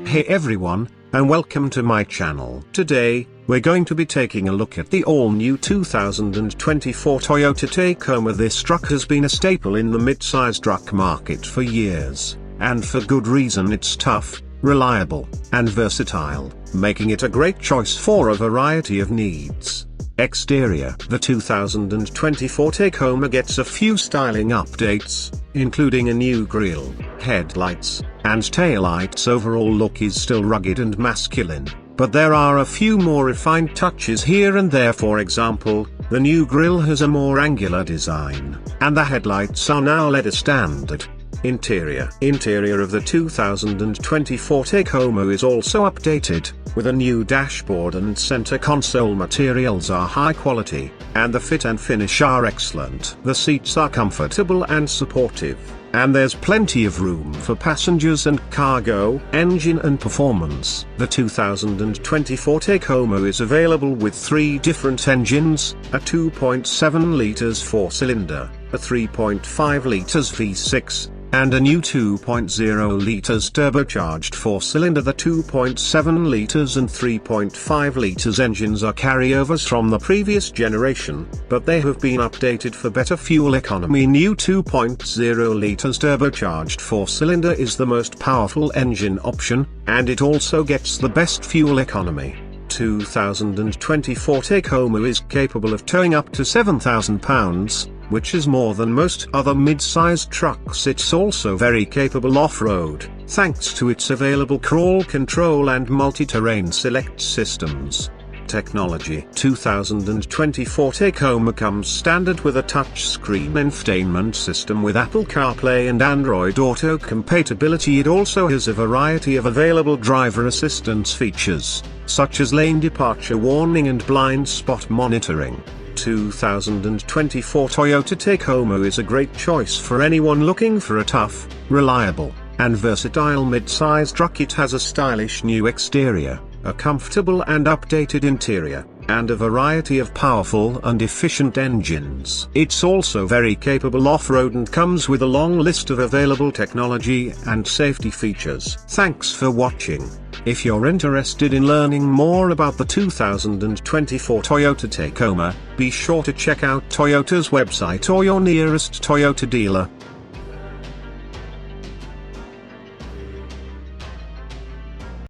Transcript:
Hey everyone, and welcome to my channel. Today, we're going to be taking a look at the all-new 2024 Toyota Tacoma. This truck has been a staple in the mid-size truck market for years, and for good reason. It's tough, reliable, and versatile, making it a great choice for a variety of needs. Exterior: the 2024 Tacoma gets a few styling updates, including a new grille, headlights, and taillights. Overall look is still rugged and masculine, but there are a few more refined touches here and there. For example, the new grille has a more angular design, and the headlights are now LED standard. Interior of the 2024 Tacoma is also updated, with a new dashboard and center console. Materials are high quality, and the fit and finish are excellent. The seats are comfortable and supportive, and there's plenty of room for passengers and cargo. Engine and performance: the 2024 Tacoma is available with 3 different engines: a 2.7 liters 4-cylinder, a 3.5 liters V6, and a new 2.0 liters turbocharged 4-cylinder. The 2.7 liters and 3.5 liters engines are carryovers from the previous generation, but they have been updated for better fuel economy. New 2.0 liters turbocharged 4-cylinder is the most powerful engine option, and it also gets the best fuel economy. 2024 Tacoma is capable of towing up to 7,000 pounds, which is more than most other mid-sized trucks. It's also very capable off-road, thanks to its available crawl control and multi-terrain select systems. Technology: 2024 Tacoma comes standard with a touchscreen infotainment system with Apple CarPlay and Android Auto compatibility. It also has a variety of available driver assistance features, such as lane departure warning and blind spot monitoring. 2024 Toyota Tacoma is a great choice for anyone looking for a tough, reliable, and versatile mid-size truck. It has a stylish new exterior, a comfortable and updated interior, and a variety of powerful and efficient engines. It's also very capable off-road and comes with a long list of available technology and safety features. Thanks for watching. If you're interested in learning more about the 2024 Toyota Tacoma, be sure to check out Toyota's website or your nearest Toyota dealer.